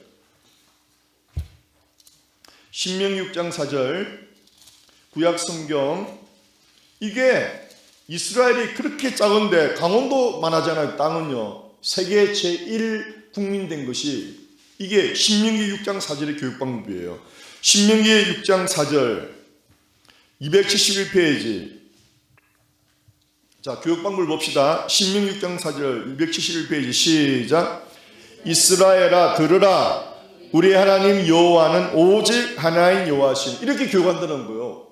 신명기 6장 4절. 구약 성경. 이게 이스라엘이 그렇게 작은데 강원도만 하잖아요. 땅은요. 세계 제1 국민 된 것이 이게 신명기 6장 4절의 교육 방법이에요. 신명기 6장 4절 271페이지. 자, 교육 방법을 봅시다. 신명기 6장 4절 271페이지 시작. 이스라엘아 들으라. 우리 하나님 여호와는 오직 하나인 여호와시니. 이렇게 교육한다는 거예요.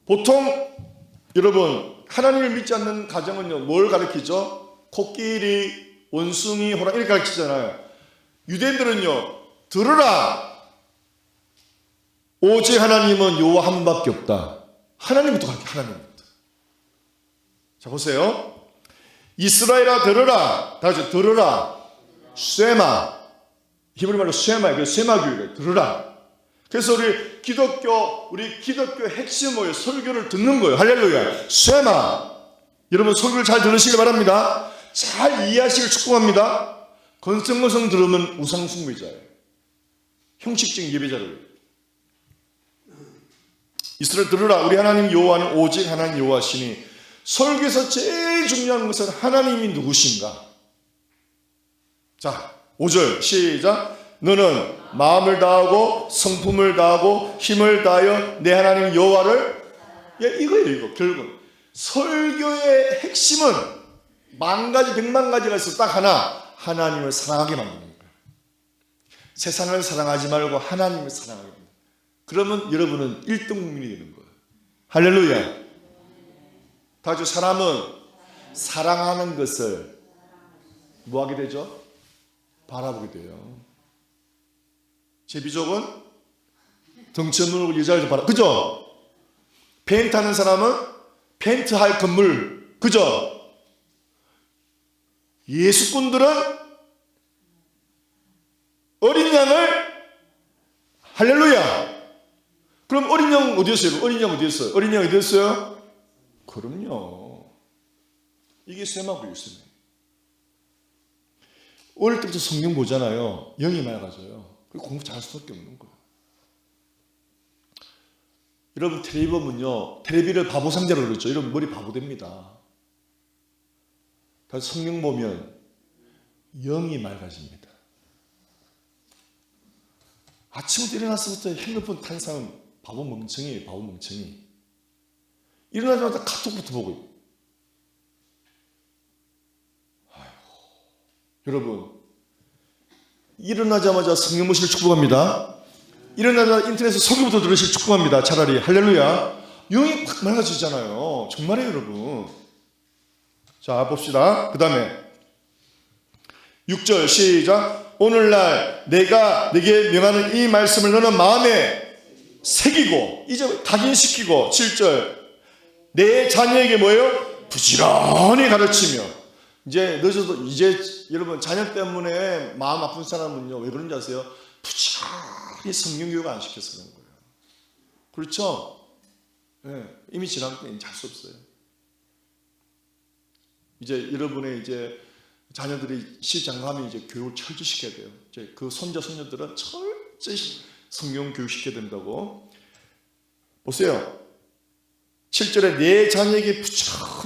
보통 여러분 하나님을 믿지 않는 가정은요, 뭘 가르치죠? 코끼리, 원숭이, 호랑 이렇게 가르치잖아요. 유대인들은요, 들으라. 오직 하나님은 여호와 한 밖에 없다. 하나님부터 가르쳐, 하나님부터. 자, 보세요. 이스라엘아 들으라. 다 같이 들으라. 쇠마. 히브리 말로 쇠마예요. 그래서 쇠마 교육이에요. 들으라. 그래서 우리 기독교 핵심 뭐예요? 설교를 듣는 거예요. 할렐루야. 쇠마. 여러분 설교를 잘 들으시길 바랍니다. 잘 이해하시길 축복합니다. 건성건성 들으면 우상숭배자예요. 형식적인 예배자를. 이스라엘 들으라. 우리 하나님 여호와는 오직 하나님 여호와시니. 설교에서 제일 중요한 것은 하나님이 누구신가. 자, 5절 시작. 너는 마음을 다하고 성품을 다하고 힘을 다하여 내 하나님 여호와를. 이거예요. 이거 결국은 설교의 핵심은 만 가지 100만 가지가 있어. 딱 하나, 하나님을 사랑하게 만드는 거예요. 세상을 사랑하지 말고 하나님을 사랑하게 만드는 거예요. 그러면 여러분은 1등 국민이 되는 거예요. 할렐루야. 다주 사람은 사랑하는 것을 뭐하게 되죠? 바라보게 돼요. 제 비족은 덩치 없는 여자를 바라. 그죠? 펜트 하는 사람은 펜트 할 건물. 그죠? 예수꾼들은 어린 양을. 할렐루야. 그럼 어린 양 어디였어요? 어린 양 어디였어요? 어린 양 어디였어요? 그럼요. 이게 쇠마구였어요. 어릴 때부터 성경 보잖아요. 영이 맑아져요. 공부 잘할 수밖에 없는 거예요. 여러분 텔레비 보면요, 텔레비를 바보 상자로 그러죠. 여러분 머리 바보 됩니다. 다시 성경 보면 영이 맑아집니다. 아침부터 일어나서부터 핸드폰 탄 사람은 바보 멍청이에요. 바보 멍청이. 일어나자마자 카톡부터 보고 있고. 여러분 일어나자마자 성경 보시길 축복합니다. 일어나자마자 인터넷에서 설교부터 들으실 축복합니다. 차라리. 할렐루야. 영이 팍 맑아지잖아요. 정말이에요 여러분. 자 봅시다. 그 다음에 6절 시작. 오늘날 내가 네게 명하는 이 말씀을 너는 마음에 새기고, 이제 각인시키고. 7절 내 자녀에게 뭐예요? 부지런히 가르치며. 이제 늦어도, 이제 여러분 자녀 때문에 마음 아픈 사람은요 왜 그런지 아세요? 부지런히 성경 교육 안 시켜서 그런 거예요. 그렇죠? 네, 이미 지난 때 이제 할 수 없어요. 이제 여러분의 이제 자녀들이 시장가면 이제 교육을 철저히 시켜야 돼요. 이제 그 손자 손녀들은 철저히 성경 교육 시켜야 된다고. 보세요. 7절에 내 자녀에게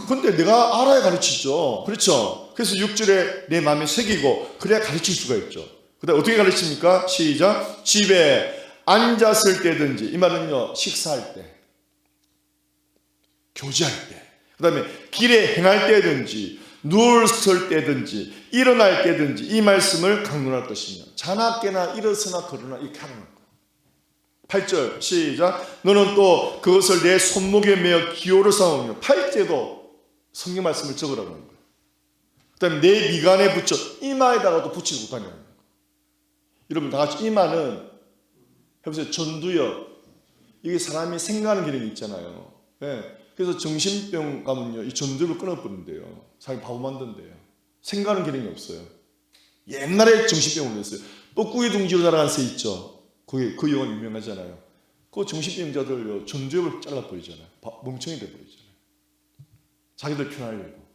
근데 내가 알아야 가르치죠. 그렇죠? 그래서 6절에 내 마음에 새기고, 그래야 가르칠 수가 있죠. 그다음 어떻게 가르칩니까? 시작. 집에 앉았을 때든지, 이 말은요, 식사할 때, 교제할 때, 그 다음에 길에 행할 때든지, 누웠을 때든지, 일어날 때든지 이 말씀을 강론할 것이며, 자나 깨나 일어서나 걸으나 이렇게 하는 거예요. 8절 시작. 너는 또 그것을 내 손목에 매어 기호를 삼으며, 8제도 성경 말씀을 적으라고 하는 거예요. 그 다음에 내 미간에 붙여, 이마에다가도 붙이고 다니는 거예요. 여러분 다 같이, 이마는 해보세요. 전두엽. 이게 사람이 생각하는 기능이 있잖아요. 네. 그래서 정신병 가면요, 이 전두엽을 끊어버린대요. 사람이 바보 만든대요. 생각하는 기능이 없어요. 옛날에 정신병으로 됐어요. 뻐꾸기 둥지로 날아간 새 있죠. 그 영화 유명하잖아요. 그 정신병자들 전두엽을 잘라버리잖아요. 멍청이 돼버리잖아요. 자기들 편하려고.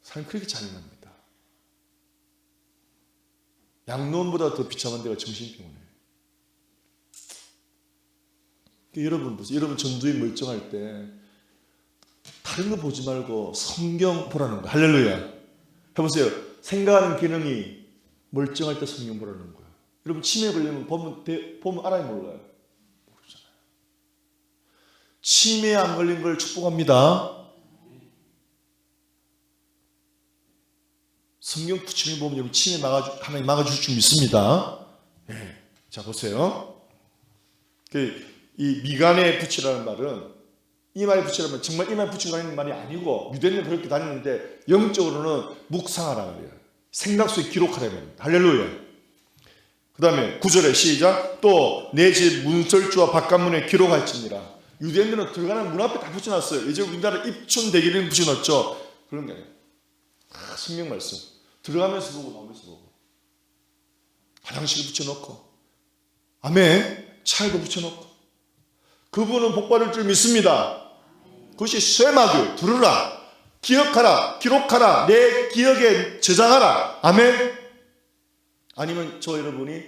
사람이 그렇게 잔인합니다. 양로원보다 더 비참한 데가 정신병원이에요. 여러분 보세요. 여러분 전두엽 멀쩡할 때 다른 거 보지 말고 성경 보라는 거예요. 할렐루야. 해보세요. 생각하는 기능이 멀쩡할 때 성경 보라는 거예요. 여러분 치매 걸리면 보면 알아요, 몰라요? 모르잖아요. 치매 안 걸린 걸 축복합니다. 성경 부침을 보면 여러분 치매 하나님 막아줄 줄 믿습니다. 네. 자 보세요. 이 미간에 붙이라는 말은, 이마에 붙이라는 말은 정말 이마에 붙이고 다니는 말이 아니고, 유대인은 그렇게 다니는데 영적으로는 묵상하라는 거예요. 생각 속에 기록하라는 말입니다. 할렐루야. 그 다음에 9절에 시작. 또 내 집 문설주와 바깥문에 기록할지니라. 유대인들은 들어가는 문 앞에 다 붙여놨어요. 이제 우리나라 입춘 대기를 붙여놨죠. 그런 게 아니에요. 성경 말씀. 들어가면서 보고 나오면서 보고. 화장실 붙여놓고, 아멘, 차에도 붙여놓고. 그분은 복받을 줄 믿습니다. 그것이 쇠마귀. 들으라, 기억하라, 기록하라, 내 기억에 저장하라. 아멘. 아니면 저 여러분이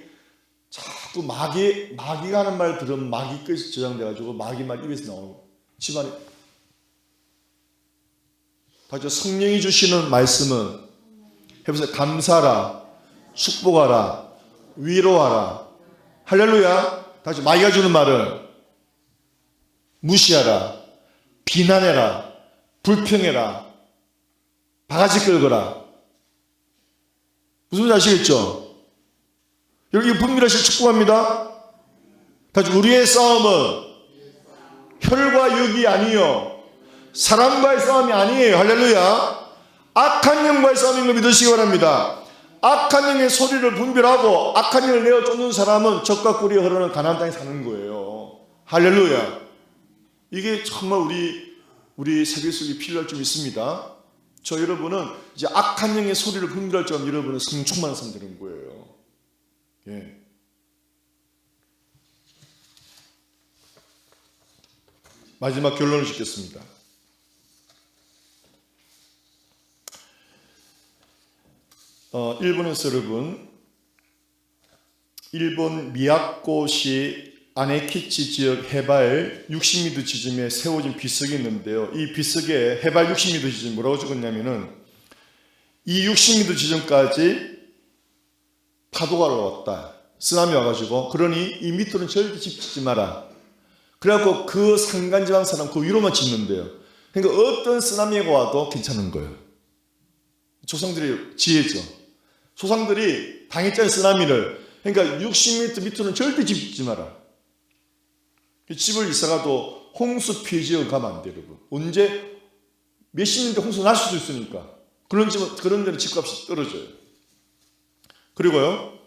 자꾸 마귀가 하는 말 들으면 마귀 끝이 저장돼가지고 마귀 말 입에서 나오고, 집안에 다시 성령이 주시는 말씀은 해보세요. 감사하라, 축복하라, 위로하라. 할렐루야. 다시 마귀가 주는 말은 무시하라, 비난해라, 불평해라, 바가지 끌거라. 무슨 말인지 아시겠죠? 여러분 이거 분별하실 축복합니다. 다시 우리의 싸움은 혈과 육이 아니요 사람과의 싸움이 아니에요. 할렐루야. 악한 영과의 싸움인 걸 믿으시기 바랍니다. 악한 영의 소리를 분별하고 악한 영을 내어 쫓는 사람은 적과 꿀이 흐르는 가나안 땅에 사는 거예요. 할렐루야. 이게 정말 우리 세계속이 필요할 줄 믿습니다. 저 여러분은 이제 악한 영의 소리를 분별할 줄 알면 여러분은 성령 충만한 사람 되는 거예요. 예. 마지막 결론을 짓겠습니다. 일본에서 여러분, 일본 미야코시 아네키치 지역 해발 60m 지점에 세워진 비석이 있는데요. 이 비석에 해발 60m 지점 뭐라고 적었냐면은, 이 60m 지점까지 파도가 올라왔다. 쓰나미 와가지고, 그러니 이 밑으로는 절대 집 짓지 마라. 그래갖고 그 산간지방 사람 그 위로만 짓는데요. 그러니까 어떤 쓰나미가 와도 괜찮은 거예요. 조상들의 지혜죠. 조상들이 당했잖아요, 쓰나미를. 그러니까 60m 밑으로는 절대 집 짓지 마라. 집을 이사가도 홍수 피해 지역을 가면 안 돼요, 여러분. 언제 몇십 년대 홍수 날 수도 있으니까. 그런 데는 집값이 떨어져요. 그리고요,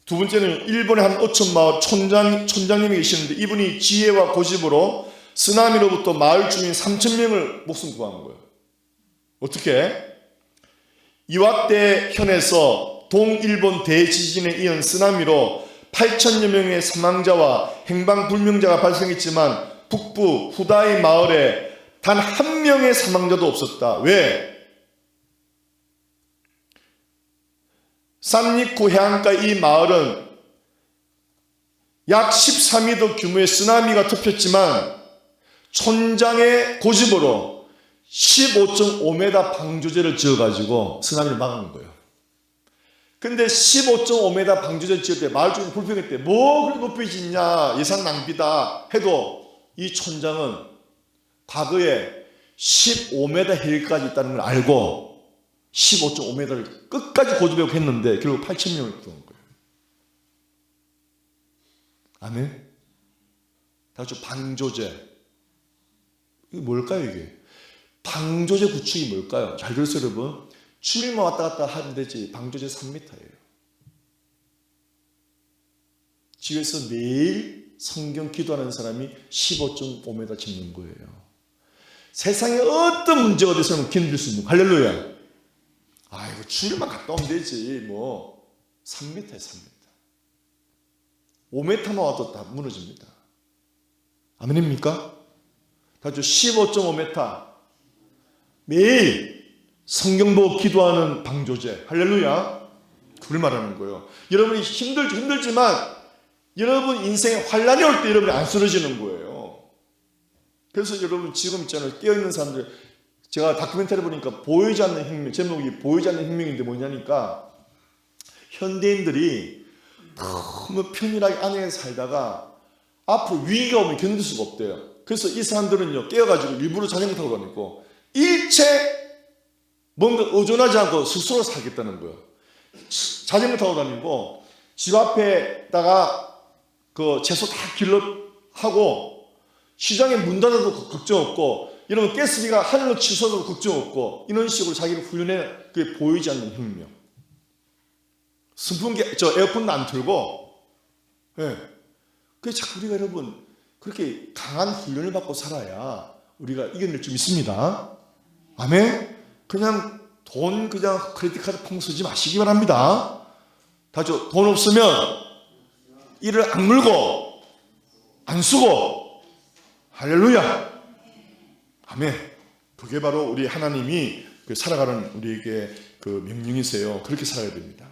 두 번째는 일본의 한 어촌 마을 촌장님이 계시는데, 이분이 지혜와 고집으로 쓰나미로부터 마을 주민 3,000명을 목숨 구한 거예요. 어떻게? 이와떼 현에서 동일본 대지진에 이은 쓰나미로 8,000여 명의 사망자와 행방불명자가 발생했지만 북부 후다이 마을에 단 한 명의 사망자도 없었다. 왜? 산리쿠 해안가 이 마을은 약 13m 규모의 쓰나미가 덮였지만 촌장의 고집으로 15.5m 방조제를 지어가지고 쓰나미를 막은 거예요. 근데 15.5m 방조제 지을 때 마을 주민 불평했대. 뭐 그래 높이 짓냐, 예산 낭비다 해도 이 촌장은 과거에 15m 헬까지 있다는 걸 알고 15.5m를 끝까지 고집하고 했는데 결국 8,000명을 구한 거예요. 아멘. 다시 방조제. 이게 뭘까요, 이게? 방조제 구축이 뭘까요? 잘 들으세요, 여러분. 주일만 왔다 갔다 하면 되지. 방조제 3m예요. 집에서 매일 성경 기도하는 사람이 15.5m 짓는 거예요. 세상에 어떤 문제가 어디서는 견딜 수 있는 거. 할렐루야. 아이고, 주일만 갔다 오면 되지. 뭐 3m에 3m. 5m만 와도 다 무너집니다. 아멘입니까? 다죠. 15.5m 매일 성경 보고 기도하는 방조제. 할렐루야. 그걸 말하는 거예요. 여러분이 힘들지만 여러분 인생에 환란이 올 때 여러분이 안 쓰러지는 거예요. 그래서 여러분 지금 있잖아요. 깨어있는 사람들, 제가 다큐멘터리 보니까 보이지 않는 혁명, 제목이 보이지 않는 혁명인데 뭐냐니까 현대인들이 너무 편안하게 안에 살다가 앞으로 위기가 오면 견딜 수가 없대요. 그래서 이 사람들은요, 깨어가지고 일부러 자전거 타고 다니고 일체 뭔가 의존하지 않고 스스로 살겠다는 거예요. 자전거 타고 다니고 집 앞에다가 그 채소 다 길러 하고 시장에 문 닫아도 걱정 없고 이러면 가스비가 하늘로 치솟아도 걱정 없고 이런 식으로 자기를 훈련해. 그게 보이지 않는 혁명. 선풍기, 에어컨도 안 틀고, 예. 그래서 자꾸 우리가 여러분 그렇게 강한 훈련을 받고 살아야 우리가 이겨낼 줄 믿습니다. 아멘. 그냥 돈 그냥 크레딧 카드 펑 쓰지 마시기 바랍니다. 다죠. 돈 없으면 이를 악물고 안 쓰고. 할렐루야. 아멘. 그게 바로 우리 하나님이 살아가는 우리에게 그 명령이세요. 그렇게 살아야 됩니다.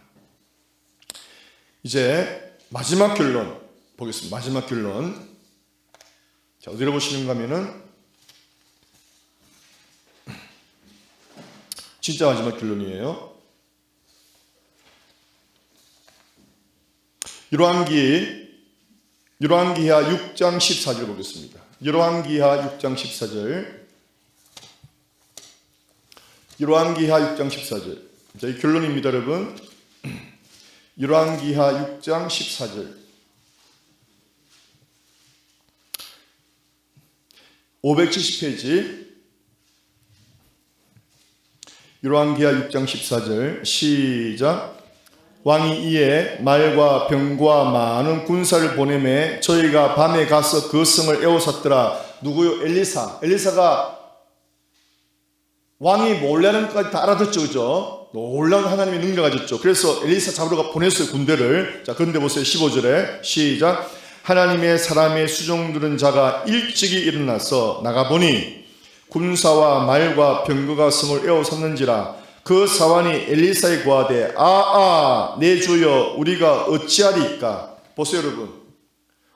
이제 마지막 결론 보겠습니다. 마지막 결론. 자, 어디로 보시는가 하면은 진짜 마지막 결론이에요. 열왕기하 6장 14절 보겠습니다. 열왕기하 6장 14절. 열왕기하 6장 14절. 자, 이 결론입니다, 여러분. 열왕기하 6장 14절. 570페이지. 열왕기하 6장 14절. 시작. 왕이 이에 말과 병과 많은 군사를 보내매 저희가 밤에 가서 그 성을 에워쌌더라. 누구요? 엘리사가 왕이 몰라는 것까지 다 알아듣죠. 그죠? 놀라운 하나님의 능력을 가졌죠. 그래서 엘리사 잡으러 보냈어요, 군대를. 자, 그런데 보세요. 15절에 시작. 하나님의 사람의 수종 들은 자가 일찍이 일어나서 나가보니 군사와 말과 병거가 성을 에워쌌는지라. 그 사환이 엘리사에 구하되 내 주여 우리가 어찌하리까. 보세요, 여러분.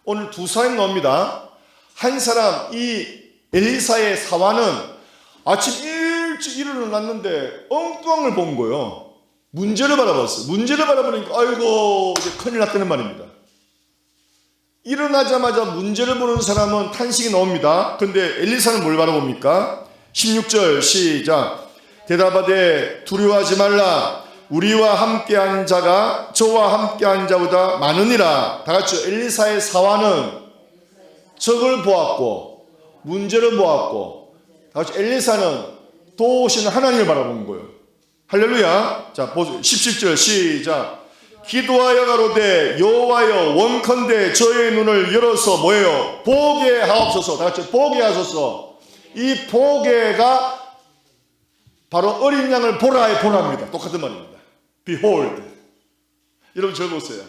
오늘 두 사람이 나옵니다. 한 사람, 이 엘리사의 사환은 아침 일찍 일어났는데 엉뚱한 걸 본 거예요. 문제를 바라봤어요. 문제를 바라보니까 아이고 이제 큰일 났다는 말입니다. 일어나자마자 문제를 보는 사람은 탄식이 나옵니다. 그런데 엘리사는 뭘 바라봅니까? 16절 시작. 대답하되 두려워하지 말라. 우리와 함께한 자가 저와 함께한 자보다 많으니라. 다 같이 엘리사의 사환은 적을 보았고 문제를 보았고, 다 같이 엘리사는 도우시는 하나님을 바라본 거예요. 할렐루야. 자, 보세요. 17절 시작. 기도하여 가로되 여호와여 원컨대 저의 눈을 열어서 뭐예요? 보게 하옵소서. 다 같이 보게 하소서. 이 보게가 바로 어린 양을 보라의 보라입니다. 똑같은 말입니다. Behold. 여러분 저 보세요.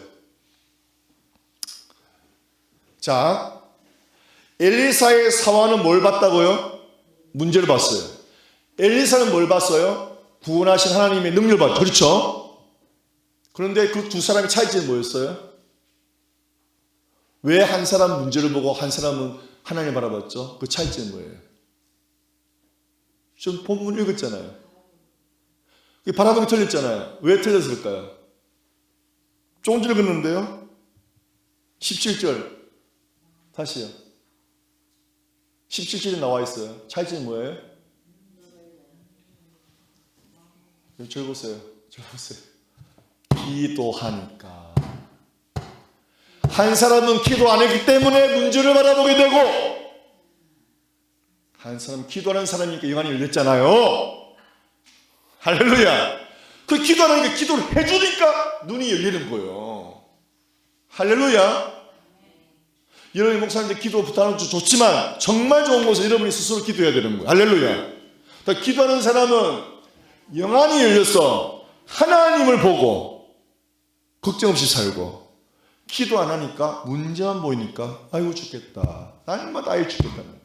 자, 엘리사의 사환은 뭘 봤다고요? 문제를 봤어요. 엘리사는 뭘 봤어요? 구원하신 하나님의 능력을 봤죠. 그렇죠? 그런데 그 두 사람의 차이점이 뭐였어요? 왜 한 사람 문제를 보고 한 사람은 하나님을 바라봤죠? 그 차이점이 뭐예요? 좀 본문 읽었잖아요. 바라보기 틀렸잖아요. 왜 틀렸을까요? 조금 전에 긋는데요. 17절 다시요. 17절에 나와 있어요. 차이점이 뭐예요? 절 보세요. 절 보세요. 기도하니까. 한 사람은 기도 안 했기 때문에 문제를 바라보게 되고, 한 사람 기도하는 사람이니까 영안이 열렸잖아요. 할렐루야. 그 기도하니까 기도를 해주니까 눈이 열리는 거예요. 할렐루야. 여러분이 목사님들 기도 부탁하는 건 좋지만 정말 좋은 것은 여러분이 스스로 기도해야 되는 거예요. 할렐루야. 그러니까 기도하는 사람은 영안이 열려서 하나님을 보고 걱정 없이 살고, 기도 안 하니까 문제만 보이니까 아이고 죽겠다, 날마다 아이 죽겠다는 거예요.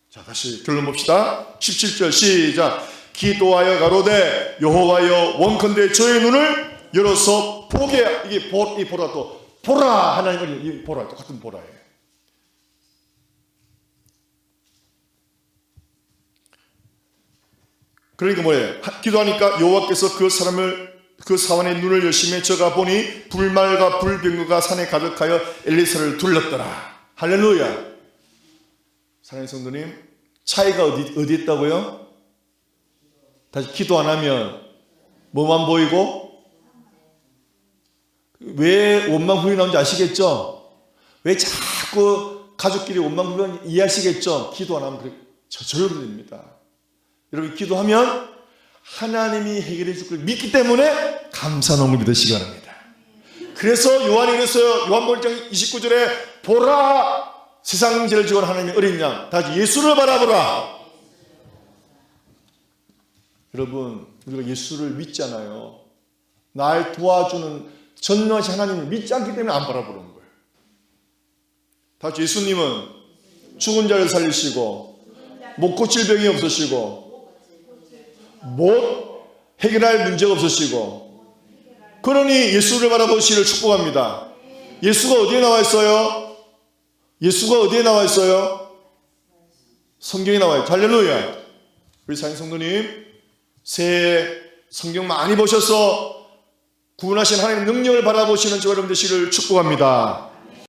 자, 다시 결론 봅시다. 17절 시작. 기도하여 가로되 여호와여 원컨대 저의 눈을 열어서 보게. 이게 이 보라, 또 보라, 하나님은 이 보라, 똑같은 보라예요. 그러니까 뭐예요? 기도하니까 여호와께서 그 사원의 눈을 여심해 저가 보니 불말과 불병거가 산에 가득하여 엘리사를 둘렀더라. 할렐루야. 사랑하는 성도님, 차이가 어디 있다고요? 다시 기도 안 하면 뭐만 보이고, 왜 원망 불평이 나오는지 아시겠죠? 왜 자꾸 가족끼리 원망 불평 이해하시겠죠? 기도 안 하면 저절로 됩니다. 여러분, 기도하면 하나님이 해결해 줄 걸 믿기 때문에 감사함을 믿으시기 바랍니다. 그래서 요한이 그랬어요. 요한복음 1장 29절에 보라, 세상 죄를 지고 하나님의 어린 양, 다시 예수를 바라보라. 여러분, 우리가 예수를 믿잖아요. 날 도와주는 전능하신 하나님을 믿지 않기 때문에 안 바라보는 거예요. 다시 예수님은 죽은 자를 살리시고 못 고칠 병이 없으시고 못 해결할 문제가 없으시고, 그러니 예수를 바라보시기를 축복합니다. 예수가 어디에 나와 있어요? 예수가 어디에 나와 있어요? 성경에 나와 있죠. 할렐루야. 우리 사랑하는 성도님, 새해 성경 많이 보셔서 구원하신 하나님의 능력을 바라보시는 저와 여러분 되시기를 축복합니다.